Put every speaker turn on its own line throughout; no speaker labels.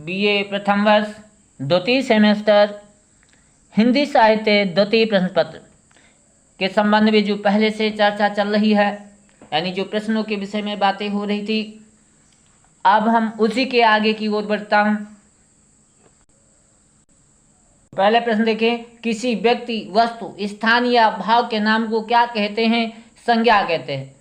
BA प्रथम वर्ष द्वितीय सेमेस्टर हिंदी साहित्य द्वितीय प्रश्न पत्र के संबंध में जो पहले से चर्चा चल रही है, यानी जो प्रश्नों के विषय में बातें हो रही थी, अब हम उसी के आगे की ओर बढ़ता हूं। पहले प्रश्न देखें, किसी व्यक्ति, वस्तु, स्थान या भाव के नाम को क्या कहते हैं? संज्ञा कहते हैं।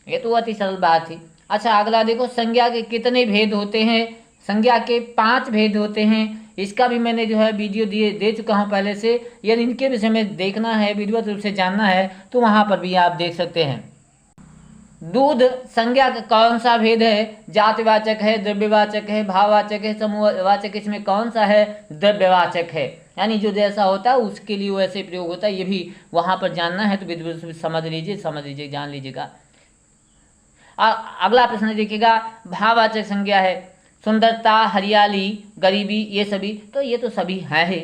ये तो अति सरल बात थी। अच्छा, अगला देखो, संज्ञा के कितने भेद होते हैं? संज्ञा के 5 भेद होते हैं। इसका भी मैंने जो है वीडियो दे चुका हूँ पहले से। यदि इनके विषय में देखना है, विधिवत रूप से जानना है, तो वहाँ पर भी आप देख सकते हैं। दूध संज्ञा का कौन सा भेद है? जातिवाचक है, द्रव्यवाचक है, भाववाचक है, समूहवाचक? इसमें कौन सा है? द्रव्यवाचक है। यानी जो जैसा होता है उसके लिए वैसे प्रयोग होता है। ये भी वहाँ पर जानना है तो विधिवत रूप से समझ लीजिए, जान लीजिएगा। अगला प्रश्न देखिएगा, भाववाचक संज्ञा है सुंदरता, हरियाली, गरीबी, ये सभी, तो ये तो सभी है।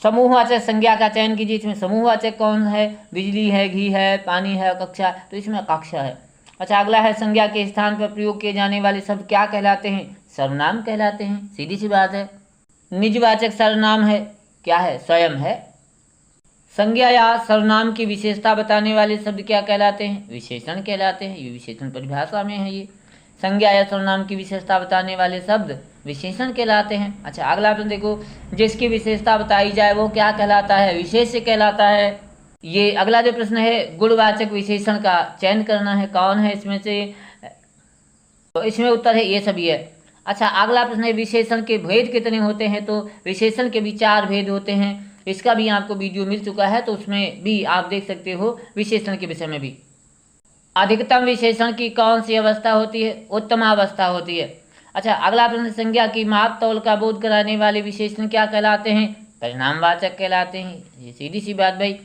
समूहवाचक संज्ञा का चयन कीजिए। इसमें समूहवाचक कौन है? बिजली है, घी है, पानी है, कक्षा, तो इसमें कक्षा है। अच्छा, अगला है, संज्ञा के स्थान पर प्रयोग किए जाने वाले शब्द क्या कहलाते हैं? सर्वनाम कहलाते हैं। सीधी सी बात है। निजवाचक सर्वनाम है, क्या है? स्वयं है। संज्ञा या सर्वनाम की विशेषता बताने वाले शब्द क्या कहलाते हैं? विशेषण कहलाते हैं। ये विशेषण परिभाषा में है। ये संज्ञा या सर्वनाम की विशेषता बताने वाले शब्द विशेषण कहलाते हैं। अच्छा, अगला प्रश्न देखो, जिसकी विशेषता बताई जाए वो क्या कहलाता है? विशेष्य कहलाता है। ये अगला जो प्रश्न है, गुणवाचक विशेषण का चयन करना है, कौन है इसमें से? तो इसमें उत्तर है ये सभी है। अच्छा, अगला प्रश्न है, विशेषण के भेद कितने होते हैं? तो विशेषण के भी 4 भेद होते हैं। इसका भी आपको वीडियो मिल चुका है, तो उसमें भी आप देख सकते हो विशेषण के विषय में भी। अधिकतम विशेषण की कौन सी अवस्था होती है? उत्तमावस्था होती है। अच्छा, अगला प्रश्न, संज्ञा की माप तौल का बोध कराने वाले विशेषण क्या कहलाते हैं? परिणामवाचक कहलाते हैं। ये सीधी सी बात भाई।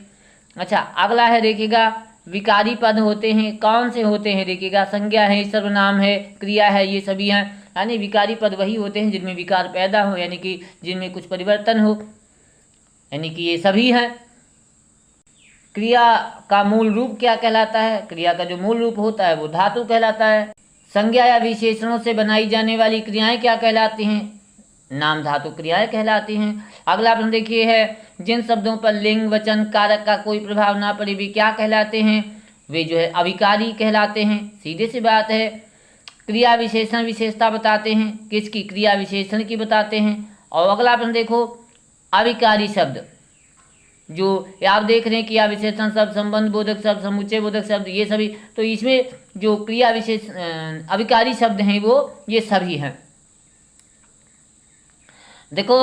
अच्छा, अगला है देखिएगा, विकारी पद होते हैं, कौन से होते हैं? देखिएगा, संज्ञा है, सर्वनाम है, क्रिया है, ये सभी हैं। यानी विकारी पद वही होते हैं जिनमें विकार पैदा हो, यानी कि जिनमें कुछ परिवर्तन हो, यानी कि ये सभी हैं। क्रिया का मूल रूप क्या कहलाता है? क्रिया का जो मूल रूप होता है वो धातु कहलाता है। संज्ञा या विशेषणों से बनाई जाने वाली क्रियाएं क्या कहलाती हैं? नाम धातु क्रियाएं कहलाती हैं। अगला प्रश्न देखिए है, जिन शब्दों पर लिंग, वचन, कारक का कोई प्रभाव ना पड़े वे क्या कहलाते हैं? वे जो है अविकारी कहलाते हैं। सीधी सी बात है। क्रिया विशेषण विशेषता बताते हैं, किसकी? क्रिया विशेषण की बताते हैं। और अगला प्रश्न देखो, अविकारी शब्द जो आप देख रहे हैं, क्रिया विशेषण शब्द, संबंध बोधक शब्द, समुच्चय बोधक शब्द, ये सभी, तो इसमें जो क्रिया विशेष अविकारी शब्द हैं वो ये सभी हैं। देखो,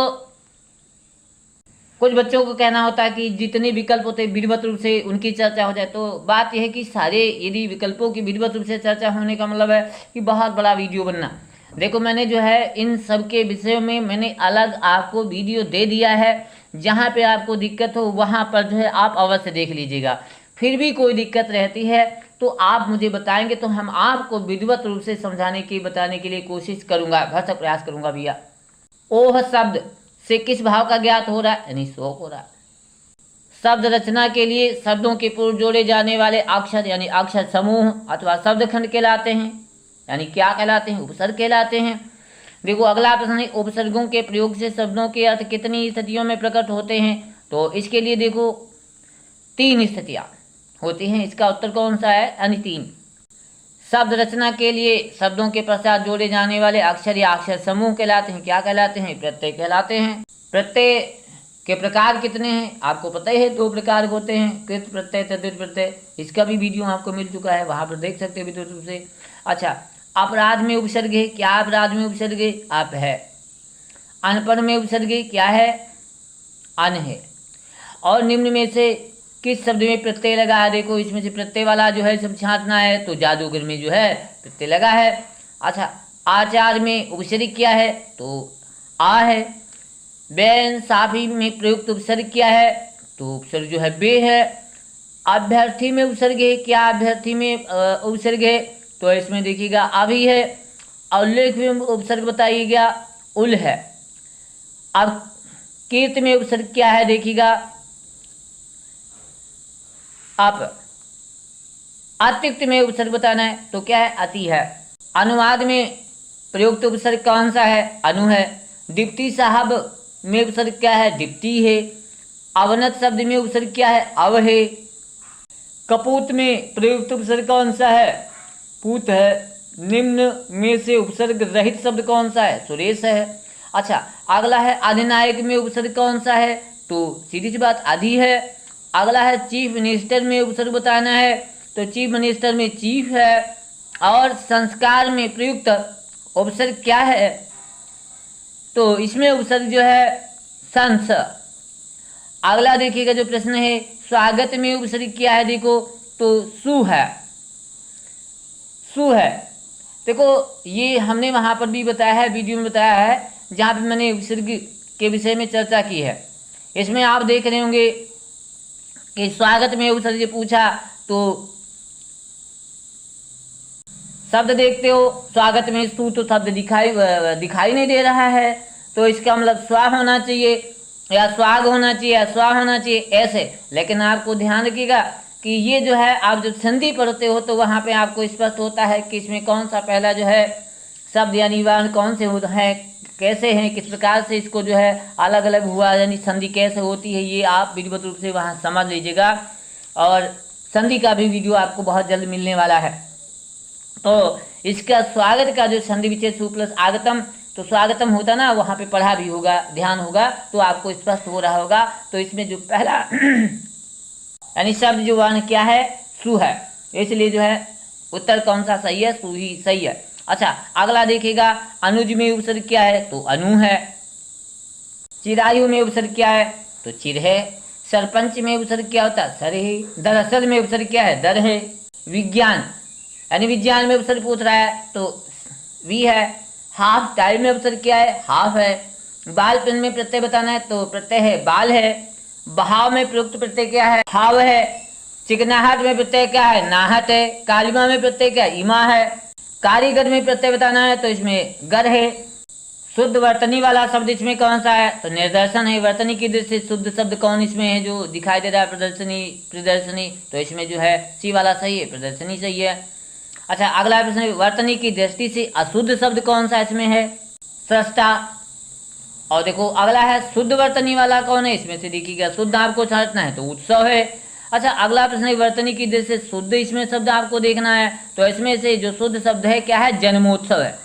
कुछ बच्चों को कहना होता है कि जितने विकल्प होते हैं विधिवत रूप से उनकी चर्चा हो जाए। तो बात यह है कि सारे यदि विकल्पों की विधिवत रूप से चर्चा होने का मतलब है कि बहुत बड़ा वीडियो बनना। देखो, मैंने जो है इन सब के विषयों में मैंने अलग आपको वीडियो दे दिया है। जहाँ पे आपको दिक्कत हो वहाँ पर जो है आप अवश्य देख लीजिएगा। फिर भी कोई दिक्कत रहती है तो आप मुझे बताएंगे, तो हम आपको विधिवत रूप से समझाने की, बताने के लिए कोशिश करूँगा, भरसक प्रयास करूँगा भैया। ओह शब्द से किस भाव का ज्ञात हो रहा है? यानी शोक हो रहा है। शब्द रचना के लिए शब्दों के पूर्व जोड़े जाने वाले अक्षर यानी अक्षर समूह अथवा शब्द खंड कहलाते हैं। यानी क्या कहलाते हैं? उपसर्ग कहलाते हैं। देखो, अगला प्रश्न है, उपसर्गों के प्रयोग से शब्दों के अर्थ कितनी स्थितियों में प्रकट होते हैं? तो इसके लिए देखो 3 स्थितियां होती हैं। इसका उत्तर कौन सा है? यानी 3। शब्द रचना के लिए शब्दों के पश्चात जोड़े जाने वाले अक्षर या अक्षर समूह कहलाते हैं। क्या कहलाते हैं? प्रत्यय कहलाते हैं। प्रत्यय के प्रकार कितने हैं? आपको पता ही है, 2 प्रकार होते हैं, कृत प्रत्यय, तद्धित प्रत्यय। इसका भी वीडियो आपको मिल चुका है, वहां पर देख सकते हो विद्युत रूप से। अच्छा, अपराध में उपसर्ग है, क्या अपराध में उपसर्ग है? आप है। अनपढ़ में उपसर्ग है, क्या है? अन है। और निम्न में से किस शब्द में प्रत्यय लगा है? देखो, इसमें से प्रत्यय वाला जो है सब छांटना है, तो जादूगर में जो है प्रत्यय लगा है। अच्छा, आचार में उपसर्ग क्या है? तो आ है। बैन साफी में प्रयुक्त उपसर्ग क्या है? तो उपसर्ग जो है बे है। अभ्यर्थी में उपसर्ग है, क्या अभ्यर्थी में उपसर्ग है? तो इसमें देखिएगा अभी है। उल्लेख में उपसर्ग बताइएगा, उल है। अब कीर्त में उपसर्ग क्या है? देखिएगा आप। अतिरिक्त में उपसर्ग बताना है तो क्या है? अति है। अनुवाद में प्रयुक्त उपसर्ग कौन सा है? अनु है। दीप्ति साहब में उपसर्ग क्या है? दीप्ति है। अवनत शब्द में उपसर्ग क्या है? अव है। कपूत में प्रयुक्त उपसर्ग कौन सा है? पूत है। निम्न में से उपसर्ग रहित शब्द कौन सा है? सुरेश है। अच्छा, अगला है अधिनायक में उपसर्ग कौन सा है? तो सीधी सी बात आदि है। अगला है चीफ मिनिस्टर में उपसर्ग बताना है, तो चीफ मिनिस्टर में चीफ है। और संस्कार में प्रयुक्त उपसर्ग क्या है? तो इसमें उपसर्ग जो है संस। अगला देखिएगा जो प्रश्न है, स्वागत में उपसर्ग क्या है? देखो तो सु है। सु है। देखो ये हमने वहां पर भी बताया है, वीडियो में बताया है, जहां पे मैंने उपसर्ग के विषय में चर्चा की है। इसमें आप देख रहे होंगे कि स्वागत में उपसर्ग पूछा तो शब्द देखते हो, स्वागत में सु तो शब्द दिखाई नहीं दे रहा है, तो इसका मतलब स्वा होना चाहिए या स्वाग होना चाहिए या स्वा होना चाहिए ऐसे। लेकिन आपको ध्यान रखिएगा कि ये जो है आप जब संधि पढ़ते हो तो वहाँ पे आपको स्पष्ट होता है कि इसमें कौन सा पहला जो है शब्द यानी वर्ण कौन से हैं, कैसे हैं, किस प्रकार से इसको जो है अलग अलग हुआ, यानी संधि कैसे होती है, ये आप विधिवत रूप से वहाँ समझ लीजिएगा। और संधि का भी वीडियो आपको बहुत जल्द मिलने वाला है। तो इसका स्वागत का जो संधि विच्छेद सु प्लस आगतम, तो स्वागतम होता ना, वहाँ पे पढ़ा भी होगा, ध्यान होगा तो आपको स्पष्ट हो रहा होगा। तो इसमें जो पहला यानी शब्द जो वर्ण क्या है? सु है। इसलिए जो है उत्तर कौन सा सही है? सु ही सही है। अच्छा, अगला देखिएगा अनुज में उपसर्ग क्या है? तो अनु है। चिरायु में उपसर्ग क्या है? तो चिर है। सरपंच में उपसर्ग क्या होता है? सर है। दरअसल में उपसर्ग क्या है? दर है। विज्ञान यानी विज्ञान में उपसर्ग पूछ रहा है तो वी है। हाफ टाइम में उपसर्ग क्या है? हाफ है। बाल पेन में प्रत्यय बताना है तो प्रत्यय है बाल है। बहाव में प्रयुक्त प्रत्यय क्या है? हाव है। चिकनाहट में प्रत्यय क्या है? नाहट है। कालिमा में प्रत्यय क्या है? इमा है। कारीगर में प्रत्यय बताना है तो इसमें गर है। शुद्ध वर्तनी वाला शब्द इसमें कौन सा है? तो निर्दर्शन है। वर्तनी की दृष्टि से शुद्ध शब्द कौन इसमें है जो दिखाई दे रहा है? प्रदर्शनी, तो इसमें जो है सी वाला सही है, प्रदर्शनी सही है। अच्छा, अगला प्रश्न, वर्तनी की दृष्टि से अशुद्ध शब्द कौन सा इसमें है? सृष्टा। और देखो अगला है शुद्ध वर्तनी वाला कौन है? इसमें से देखिएगा शुद्ध आपको छांटना है तो उत्सव है। अच्छा, अगला प्रश्न, वर्तनी की दृष्टि से शुद्ध इसमें शब्द आपको देखना है, तो इसमें से जो शुद्ध शब्द है क्या है? जन्मोत्सव है।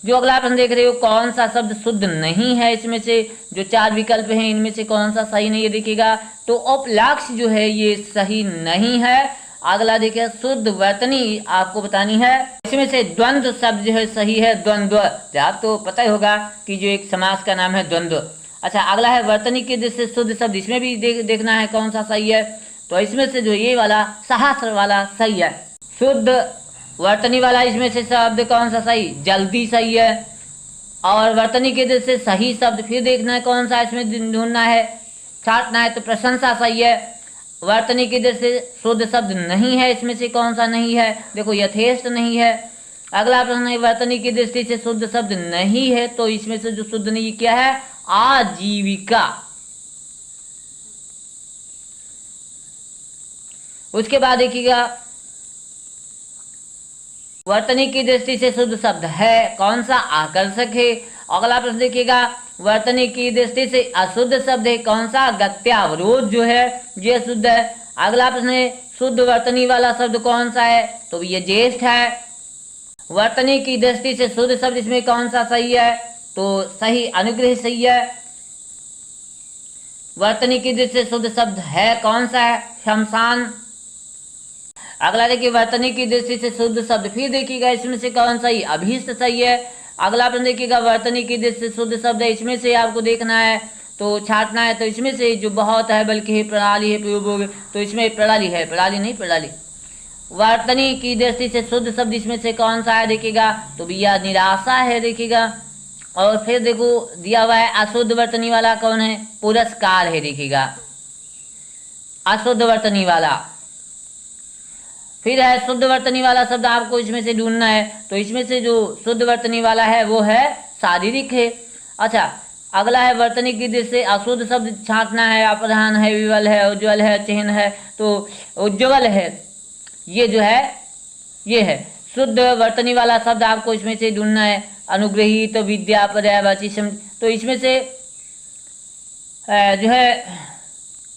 जो अगला प्रश्न देख रहे हो, कौन सा शब्द शुद्ध नहीं है? इसमें से जो 4 विकल्प हैं इनमें से कौन सा सही नहीं है? देखिएगा तो अपलाक्ष जो है ये सही नहीं है। अगला देखिए शुद्ध वर्तनी आपको बतानी है, इसमें से द्वंद्व शब्द जो है सही है। द्वंद्व आपको पता ही होगा कि जो एक समास का नाम है द्वंद्व। अच्छा, अगला है वर्तनी की दृष्टि से शुद्ध शब्द, इसमें भी देखना है कौन सा सही है, तो इसमें से जो ये वाला सहस्र वाला सही है। शुद्ध वर्तनी वाला इसमें से शब्द कौन सा सही? जल्दी सही है। और वर्तनी की दृष्टि से सही शब्द फिर देखना है कौन सा इसमें ढूंढना है, छांटना है, तो प्रशंसा सही है। वर्तनी की दृष्टि से शुद्ध शब्द नहीं है, इसमें से कौन सा नहीं है? देखो यथेष्ट नहीं है। अगला प्रश्न है वर्तनी की दृष्टि से शुद्ध शब्द नहीं है, तो इसमें से जो शुद्ध नहीं क्या है? आजीविका। उसके बाद देखिएगा वर्तनी की दृष्टि से शुद्ध शब्द है कौन सा? आकर्षक है। अगला प्रश्न देखिएगा वर्तनी की दृष्टि से अशुद्ध शब्द है कौन सा? गत्यावरोध जो है ये शुद्ध है। अगला प्रश्न है शुद्ध वर्तनी वाला शब्द कौन सा है? तो ये ज्येष्ठ है। वर्तनी की दृष्टि से शुद्ध शब्द इसमें कौन सा सही है? तो सही अनुग्रह सही है। वर्तनी की दृष्टि से शुद्ध शब्द है कौन सा है? शमशान। अगला देखिए वर्तनी की दृष्टि से शुद्ध शब्द फिर देखिएगा इसमें से कौन सही? अभीष्ट सही है। अगला प्रश्न देखिएगा वर्तनी की दृष्टि से शुद्ध शब्द है, इसमें से आपको देखना है तो छांटना है, तो इसमें से जो बहुत है बल्कि है, प्रणाली है, प्रयोग, तो इसमें प्रणाली है, प्रणाली नहीं प्रणाली। वर्तनी की दृष्टि से शुद्ध शब्द इसमें से कौन सा है? देखिएगा तो भैया निराशा है। देखिएगा और फिर देखो दिया हुआ है अशुद्ध वर्तनी वाला कौन है? पुरस्कार है। देखिएगा अशुद्ध वर्तनी वाला। फिर है शुद्ध वर्तनी वाला शब्द आपको इसमें से ढूंढना है, तो इसमें से जो शुद्ध वर्तनी वाला है वो है शारीरिक है। अच्छा, अगला है वर्तनी की दृष्टि से अशुद्ध शब्द छांटना है। अप्रधान है, विवल है, उज्ज्वल है, चिन्ह है, तो उज्ज्वल है ये जो है ये है। शुद्ध वर्तनी वाला शब्द आपको इसमें से ढूंढना है। अनुग्रहीत, विद्या, पर्यायवाची सम, तो इसमें से जो है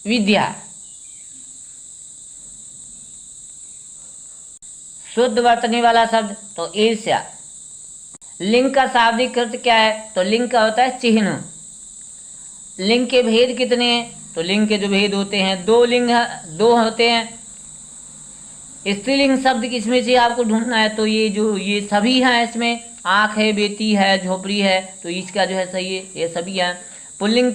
विद्या, शुद्ध वर्तनी वाला शब्द तो ईर्ष्या। लिंग का शाब्दिक अर्थ क्या है? तो लिंग का होता है चिन्ह। लिंग के भेद कितने हैं? तो लिंग के जो भेद होते हैं, दो होते हैं। स्त्रीलिंग शब्द किसमें से आपको ढूंढना है? तो ये सभी हैं। इसमें आँख है, बेटी है, झोपड़ी है, तो इसका जो है सही है, ये सभी हैं। पुल्लिंग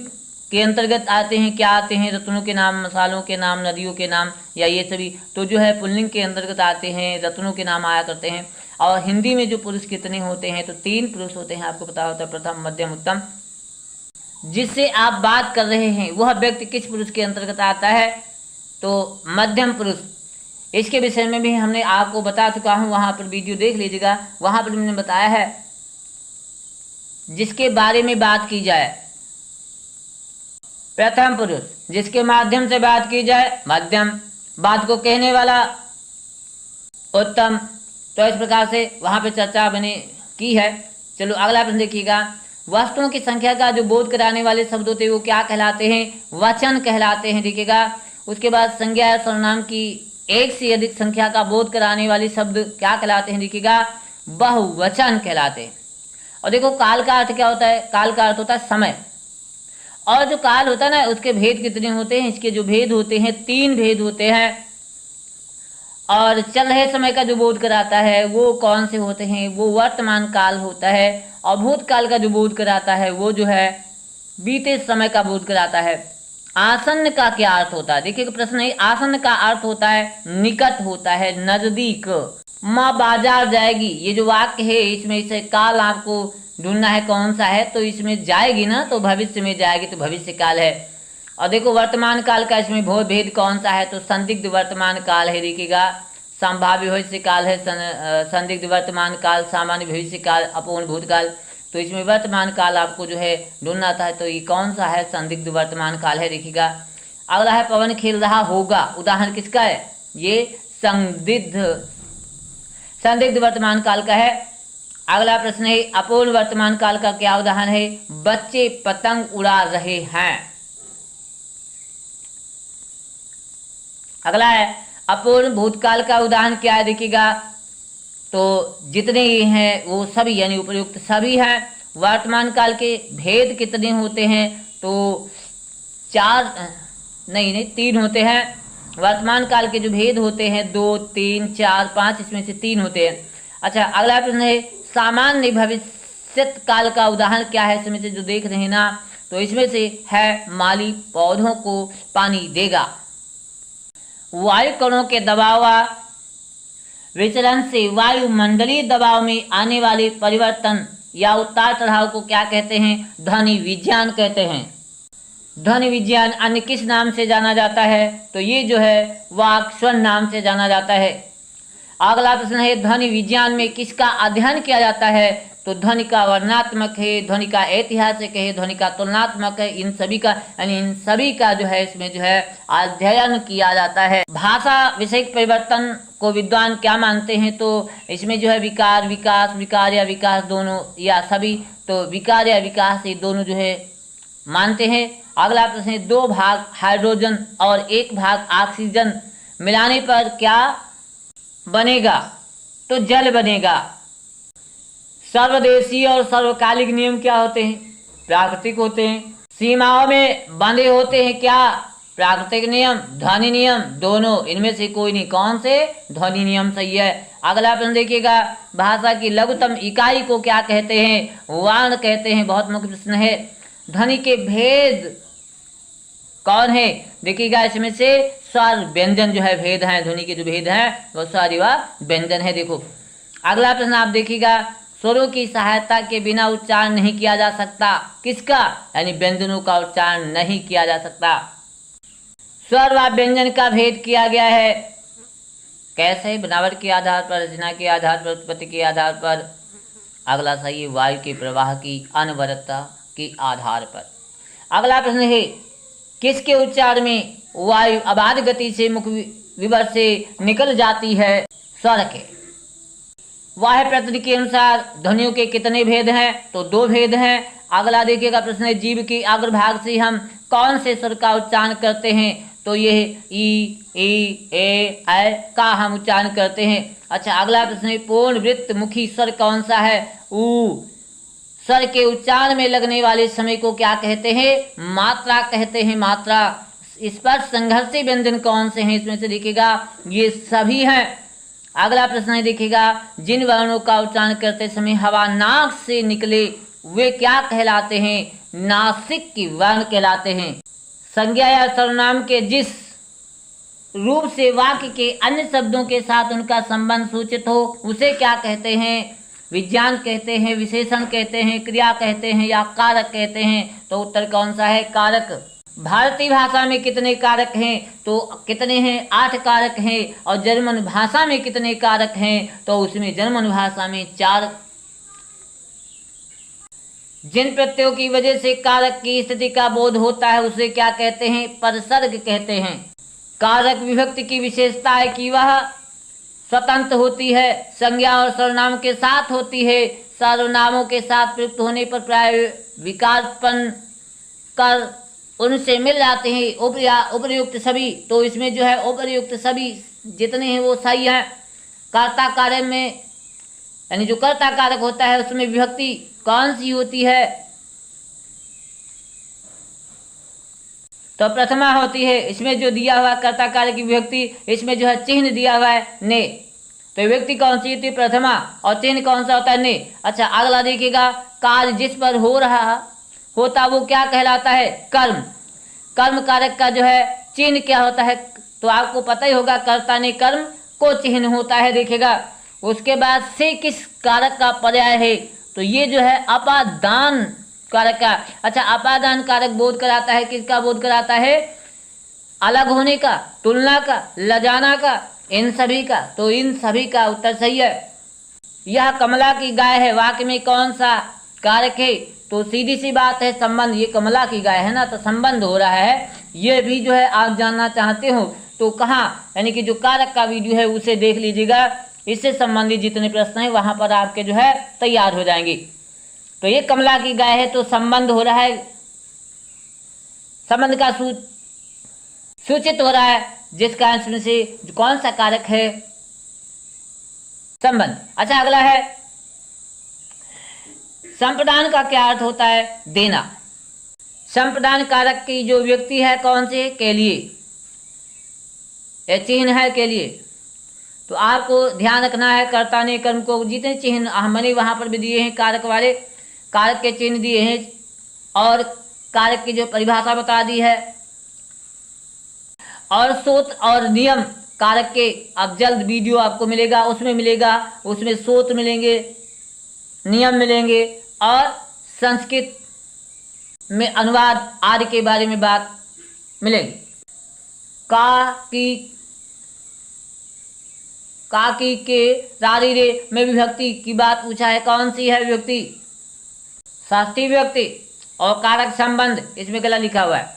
के अंतर्गत आते हैं, क्या आते हैं? रत्नों के नाम, मसालों के नाम, नदियों के नाम, या ये सभी तो जो है पुल्लिंग के अंतर्गत आते हैं, रत्नों के नाम आया करते हैं। और हिंदी में जो पुरुष कितने होते हैं? तो 3 पुरुष होते हैं, आपको पता होता है, प्रथम, मध्यम, उत्तम। जिससे आप बात कर रहे हैं वह व्यक्ति किस पुरुष के अंतर्गत आता है? तो मध्यम पुरुष। इसके विषय में भी हमने आपको बता चुका हूँ, वहाँ पर वीडियो देख लीजिएगा, वहाँ पर मैंने बताया है। जिसके बारे में बात की जाए प्रथम पुरुष, जिसके माध्यम से बात की जाए मध्यम, बात को कहने वाला उत्तम। तो इस प्रकार से वहाँ पे चर्चा मैंने की है। चलो अगला प्रश्न देखिएगा। वस्तुओं की संख्या का जो बोध कराने वाले शब्द होते हैं वो क्या कहलाते हैं? वचन कहलाते हैं। देखिएगा, उसके बाद संज्ञा या सर्वनाम की एक से अधिक संख्या का बोध कराने वाले शब्द क्या कहलाते हैं? देखिएगा, बहुवचन कहलाते हैं। और देखो, काल का अर्थ क्या होता है? काल का अर्थ होता है समय। और जो काल होता है ना, उसके भेद कितने होते हैं? इसके जो भेद होते हैं 3 भेद होते हैं। और चल रहे समय का जो बोध कराता है वो कौन से होते हैं? वो वर्तमान काल होता है। और भूतकाल का जो बोध कराता है वो जो है बीते समय का बोध कराता है। आसन्न का क्या अर्थ होता है? देखिए प्रश्न है, आसन्न का अर्थ होता है निकट होता है, नजदीक। माँ बाजार जाएगी, ये जो वाक्य है इसमें से काल आपको ढूंढना है कौन सा है। तो इसमें जाएगी ना, तो भविष्य में जाएगी, तो भविष्य काल है। और देखो वर्तमान काल का इसमें बहुत भेद कौन सा है? तो संदिग्ध वर्तमान काल है। देखिएगा, संभाव्य भविष्य काल है, संदिग्ध वर्तमान काल, सामान्य भविष्य काल, अपूर्ण भूतकाल। तो इसमें वर्तमान काल आपको जो है ढूंढना था, तो ये कौन सा है? संदिग्ध वर्तमान काल है। देखिएगा, अगला है पवन खेल रहा होगा, उदाहरण किसका है? ये संदिग्ध वर्तमान काल का है। अगला प्रश्न है, अपूर्ण वर्तमान काल का क्या उदाहरण है? बच्चे पतंग उड़ा रहे हैं। अगला है अपूर्ण भूतकाल का उदाहरण क्या है? देखिएगा, तो जितने ही हैं वो सभी, यानी उपयुक्त सभी हैं। वर्तमान काल के भेद कितने होते हैं? तो 3 होते हैं। वर्तमान काल के जो भेद होते हैं 2, 3, 4, 5, इसमें से 3 होते हैं। अच्छा, अगला प्रश्न है, सामान्य भविष्यत काल का उदाहरण क्या है? इसमें से जो देख रहे हैं ना, तो इसमें से है माली पौधों को पानी देगा। वायु कणों के दबाव विचलन से वायुमंडलीय दबाव में आने वाले परिवर्तन या उतार चढ़ाव को क्या कहते हैं? ध्वनि विज्ञान कहते हैं। ध्वनि विज्ञान अन्य किस नाम से जाना जाता है? तो ये जो है वाक् स्वर नाम से जाना जाता है। अगला प्रश्न है, ध्वनि विज्ञान में किसका अध्ययन किया जाता है? तो ध्वनि का वर्णनात्मक है, ध्वनि का ऐतिहासिक है, ध्वनि का तुलनात्मक है। इन सभी का जो है इसमें जो है अध्ययन किया जाता है। भाषा विषयक परिवर्तन को विद्वान क्या मानते हैं? तो इसमें जो है विकार, विकास, विकार या विकास दोनों या सभी, तो विकार या विकास ये दोनों जो है मानते हैं। अगला प्रश्न है, 2 भाग हाइड्रोजन और 1 भाग ऑक्सीजन मिलाने पर क्या बनेगा? तो जल बनेगा। सर्वदेशीय और सर्वकालिक नियम क्या होते हैं? प्राकृतिक होते हैं। सीमाओं में बंधे होते हैं क्या? प्राकृतिक नियम, ध्वनि नियम, दोनों। इनमें से कोई नहीं। कौन से? ध्वनि नियम सही है। अगला प्रश्न देखिएगा, भाषा की लघुतम इकाई को क्या कहते हैं? वर्ण कहते हैं। बहुत मुख्य प्रश्न है। ध्वनि के भेद कौन है? देखिएगा, इसमें से स्वर व्यंजन जो है भेद हैं। ध्वनि के जो भेद हैं वो स्वर व व्यंजन है। देखो अगला प्रश्न आप देखिएगा, स्वरों की सहायता के बिना उच्चारण नहीं किया जा सकता। किसका? यानी व्यंजनों का उच्चारण नहीं किया जा सकता। स्वर व व्यंजन का भेद किया गया है कैसे? बनावट के आधार पर, रचना के आधार पर, उत्पत्ति के आधार पर। अगला सही है, वायु के प्रवाह की अनवरतता के आधार पर। अगला प्रश्न है, किसके उच्चारण में वायु अबाध गति से मुख विवर से निकल जाती है? स्वर के। वाह्य प्रकृति के अनुसार ध्वनियों के कितने भेद हैं? तो 2 भेद हैं। अगला देखिएगा प्रश्न है, जीभ के अग्रभाग से हम कौन से स्वर का उच्चारण करते हैं? तो ये ई ए का हम उच्चारण करते हैं। अच्छा, अगला प्रश्न है, पूर्ण वृत्त मुखी स्वर कौन सा है? ऊ। स्वर के उच्चारण में लगने वाले समय को क्या कहते हैं? मात्रा कहते हैं, मात्रा। स्पर्श संघर्षी व्यंजन कौन से हैं? इसमें से देखिएगा ये सभी हैं। अगला प्रश्न है, देखिएगा जिन वर्णों का उच्चारण करते समय हवा नाक से निकले वे क्या कहलाते हैं? नासिक की वर्ण कहलाते हैं। संज्ञा या सर्वनाम के जिस रूप से वाक्य के अन्य शब्दों के साथ उनका संबंध सूचित हो उसे क्या कहते हैं? विज्ञान कहते हैं, विशेषण कहते हैं, क्रिया कहते हैं या कारक कहते हैं? तो उत्तर कौन सा है? कारक। भारतीय भाषा में कितने कारक हैं? तो कितने हैं? 8 कारक हैं। और जर्मन भाषा में कितने कारक हैं? तो उसमें जर्मन भाषा में 4। जिन प्रत्ययों की वजह से कारक की स्थिति का बोध होता है उसे क्या कहते हैं? परसर्ग कहते हैं। कारक विभक्ति की विशेषता है कि वह स्वतंत्र होती है, संज्ञा और सर्वनाम के साथ होती है। सर्वनामों के साथ प्रयुक्त होने पर प्राय विकासपन कर उनसे मिल जाते हैं उपर्युक्त सभी। तो इसमें जो है उपर्युक्त सभी जितने हैं वो सही हैं। कर्ता कार्य में यानी जो कर्ता कारक होता है उसमें विभक्ति कौन सी होती है? तो प्रथमा होती है। इसमें जो दिया हुआ कर्ता कार्य की विभक्ति, इसमें जो है चिन्ह दिया हुआ है ने, तो विभक्ति कौन सी होती है? प्रथमा। और चिन्ह कौन सा होता है? ने। अच्छा, अगला देखिएगा, कार्य जिस पर हो रहा होता वो क्या कहलाता है? कर्म। कर्म कारक का जो है चिन्ह क्या होता है? तो आपको पता ही होगा, कर्ता ने कर्म को चिन्ह होता है। देखिएगा उसके बाद से किस कारक का पर्याय है? तो ये जो है अपादान कारक का। अच्छा, अपादान कारक बोध कराता है, किसका बोध कराता है? अलग होने का, तुलना का, लजाना का, इन सभी का। तो इन सभी का उत्तर सही है। यह कमला की गाय है, वाक्य में कौन सा कारक है? तो सीधी सी बात है, संबंध। ये कमला की गाय है ना, तो संबंध हो रहा है। ये भी जो है आप जानना चाहते हो तो कहाँ, यानी कि जो कारक का वीडियो है उसे देख लीजिएगा। इससे संबंधित जितने प्रश्न हैं वहां पर आपके जो है तैयार हो जाएंगे। तो ये कमला की गाय है, तो संबंध हो रहा है, संबंध का सूचित हो रहा है, जिसका आंसर से कौन सा कारक है? संबंध। अच्छा, अगला है, संप्रदान का क्या अर्थ होता है? देना। संप्रदान कारक की जो व्यक्ति है कौन से? के लिए। यह चिन्ह है के लिए। तो आपको ध्यान रखना है, कर्ता ने कर्म को जितने चिन्ह मैंने वहां पर भी दिए हैं, कारक वाले कारक के चिन्ह दिए हैं और कारक की जो परिभाषा बता दी है। और स्रोत और नियम कारक के अब जल्द वीडियो आपको मिलेगा, उसमें मिलेगा, उसमें स्रोत मिलेंगे, नियम मिलेंगे और संस्कृत में अनुवाद आदि के बारे में बात मिलेगी। काकी के रारी रे में विभक्ति की बात पूछा है, कौन सी है विभक्ति? षष्ठी विभक्ति। और कारक संबंध, इसमें गलत लिखा हुआ है।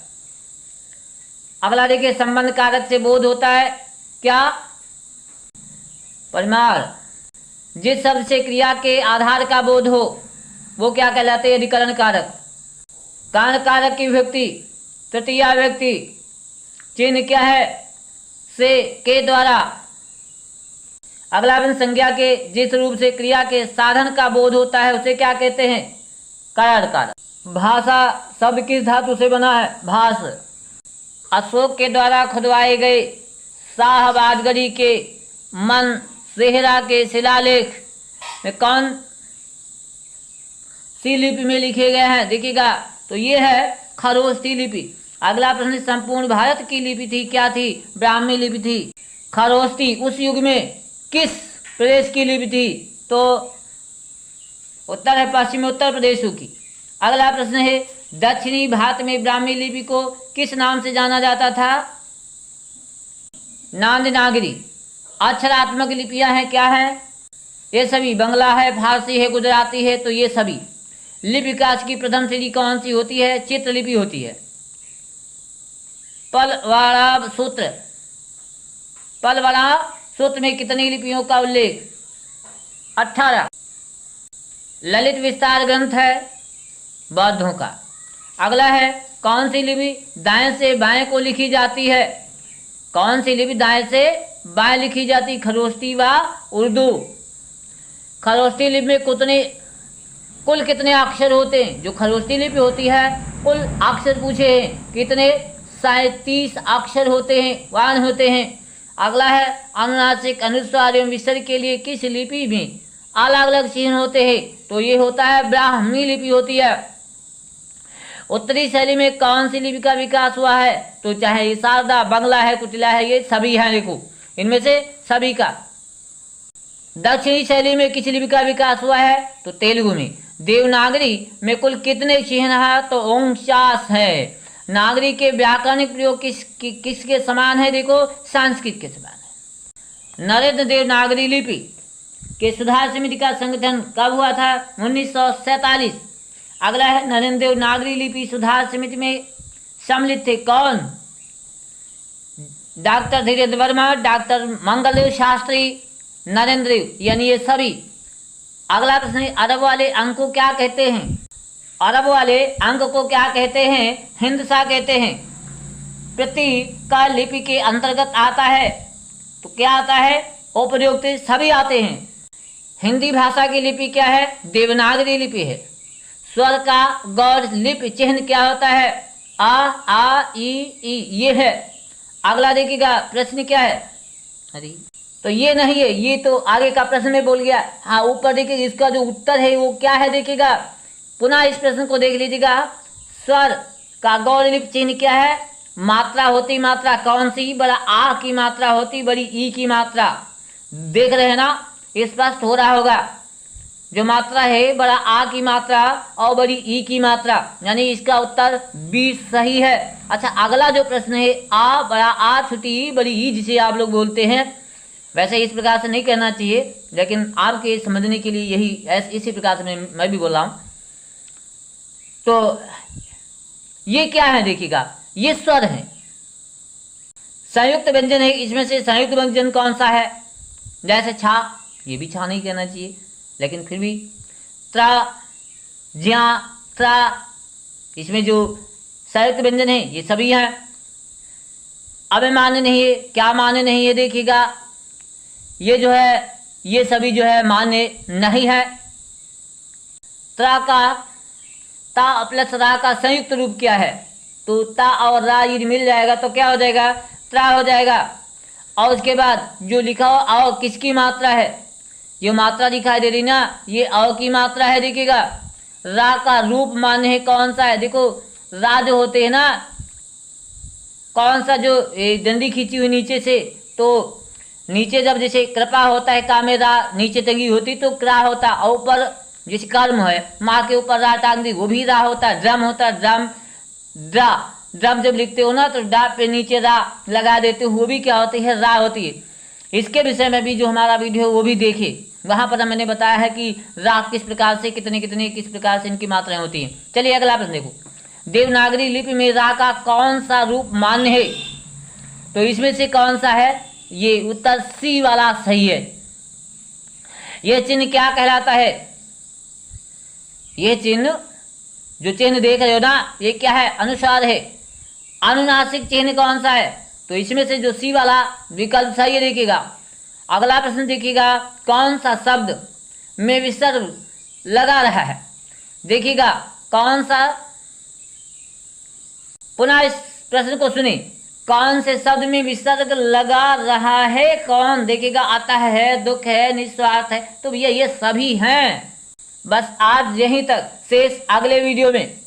अगला देखिए, संबंध कारक से बोध होता है क्या? परिमाण। जिस शब्द से क्रिया के आधार का बोध हो वो क्या कहलाते हैं? अधिकरण कारक। कारण कारक की विभक्ति तृतीया विभक्ति। चिन्ह क्या है? से, के द्वारा। अगला बिन संज्ञा के जिस रूप से क्रिया के साधन का बोध होता है उसे क्या कहते हैं? कारण कारक। भाषा शब्द किस धातु से बना है? भास। अशोक के द्वारा खुदवाए गए शाहबादगढ़ी के मन सेहरा के शिलालेख में कौन सी लिपि में लिखे गए हैं? देखिएगा, तो ये है खरोष्ठी लिपि। अगला प्रश्न, संपूर्ण भारत की लिपि थी, क्या थी? ब्राह्मी लिपि थी। खरोष्ठी उस युग में किस प्रदेश की लिपि थी? तो उत्तर है पश्चिमी उत्तर प्रदेश की। अगला प्रश्न है, दक्षिणी भारत में ब्राह्मी लिपि को किस नाम से जाना जाता था? नांदनागरी। अक्षरात्मक लिपियां हैं, क्या है? ये सभी बंगला है, फारसी है, गुजराती है। तो ये सभी लिपि विकास की प्रथम सीढ़ी कौन सी होती है? चित्रलिपि होती है। पलवाड़ा सूत्र। पलवाड़ा सूत्र में कितनी लिपियों का उल्लेख? 18 ललित विस्तार ग्रंथ है बौद्धों का। अगला है कौन सी लिपि दाएं से बाएं को लिखी जाती है? कौन सी लिपि दाएं से बाएं लिखी जाती? खरोष्टी व उर्दू। खरोष्टी लिपि में कुल कितने अक्षर होते हैं? जो खरोष्टी लिपि होती है कुल अक्षर पूछे हैं कितने? 37 अक्षर होते हैं, वान होते हैं। अगला है अनुनासिक अनुस्वार एवं विसर्ग के लिए किस लिपि में अलग अलग चिन्ह होते हैं? तो ये होता है ब्राह्मी लिपि होती है। उत्तरी शैली में कौन सी लिपि का विकास हुआ है? तो चाहे ये शारदा, बंगला है, कुटिला है, ये सभी हैं, देखो इनमें से सभी का। दक्षिणी शैली में किस लिपि का विकास हुआ है? तो तेलुगु में। देवनागरी में कुल कितने चिन्ह है? तो 49 है। नागरी के व्याकरणिक प्रयोग किसके समान है? देखो संस्कृत के समान है। नरेंद्र देव नागरी लिपि के सुधार समिति का संगठन कब हुआ था? 1947। अगला है नरेंद्र देव नागरी लिपि सुधार समिति में सम्मिलित थे कौन? डॉक्टर धीरेन्द्र वर्मा, डॉक्टर मंगलदेव शास्त्री, नरेंद्र देव, यानी ये सभी। अगला प्रश्न है अरब वाले अंक को क्या कहते हैं? अरब वाले अंक को क्या कहते हैं? हिंदसा कहते हैं। प्रति का लिपि के अंतर्गत आता है तो क्या आता है? उपयुक्त सभी आते हैं। हिंदी भाषा की लिपि क्या है? देवनागरी लिपि है। स्वर का गौड़ लिपि चिन्ह क्या होता है? आ ई ये है। अगला देखिएगा प्रश्न क्या है? अरे तो ये नहीं है, ये तो आगे का प्रश्न में बोल गया। हाँ ऊपर देखिए इसका जो उत्तर है वो क्या है देखिएगा, पुनः इस प्रश्न को देख लीजिएगा। स्वर का गौड़ लिपि चिन्ह क्या है? मात्रा होती, मात्रा कौन सी? बड़ा आ की मात्रा होती, बड़ी ई की मात्रा। देख रहे हैं ना, स्पष्ट हो रहा होगा। जो मात्रा है बड़ा आ की मात्रा और बड़ी ई की मात्रा, यानी इसका उत्तर 20 सही है। अच्छा अगला जो प्रश्न है आ बड़ा आ छोटी ई बड़ी ई जिसे आप लोग बोलते हैं, वैसे इस प्रकार से नहीं कहना चाहिए, लेकिन आपके समझने के लिए यही इसी प्रकार से मैं भी बोल रहा हूँ। तो ये क्या है देखिएगा, ये स्वर है, संयुक्त व्यंजन है। इसमें से संयुक्त व्यंजन कौन सा है? जैसे छा, ये भी छा नहीं कहना चाहिए, लेकिन फिर भी त्रा, ज्या, त्रा, इसमें जो संयुक्त व्यंजन है ये सभी हैं। अब मान्य नहीं है, क्या मान्य नहीं है देखिएगा, ये जो है ये सभी जो है मान्य नहीं है। त्रा का ता प्लस रा का संयुक्त रूप क्या है? तो ता और रा यदि मिल जाएगा तो क्या हो जाएगा? त्रा हो जाएगा। और उसके बाद जो लिखा हो आओ किसकी मात्रा है? ये मात्रा दिखाई दे रही ना, ये आओ की मात्रा है देखिएगा। रा का रूप मान्य है कौन सा है? देखो रा जो होते हैं ना, कौन सा जो डंडी खींची हुई नीचे से, तो नीचे जब जैसे कृपा होता है का में रा नीचे टंगी होती तो क्रा होता, और ऊपर जैसे कर्म है माँ के ऊपर रा टांग दी वो भी रा होता। ड्रम होता, ड्रम ड्रा, ड्रम जब लिखते हो ना तो डा पे नीचे रा लगा देते हो, वो भी क्या होती है? रा होती है। इसके विषय में भी जो हमारा वीडियो वो भी देखिए, वहां पर मैंने बताया है कि रा किस प्रकार से कितने किस प्रकार से इनकी मात्राएं होती हैं। चलिए अगला प्रश्न देखो, देवनागरी लिपि में रा का कौन सा रूप मान्य है? तो इसमें से कौन सा है? ये उत्तर सी वाला सही है। यह चिन्ह क्या कहलाता है? यह चिन्ह जो चिन्ह देख रहे हो ना, ये क्या है? अनुसार है। अनुनासिक चिन्ह कौन सा है? तो इसमें से जो सी वाला विकल्प सही है देखिएगा। अगला प्रश्न देखिएगा, कौन सा शब्द में विसर्ग लगा रहा है? देखिएगा कौन सा, पुनः इस प्रश्न को सुने, कौन से शब्द में विसर्ग लगा रहा है? कौन? देखिएगा आता है, दुख है, निस्वार्थ है, तो भैया ये सभी हैं। बस आज यहीं तक, शेष अगले वीडियो में।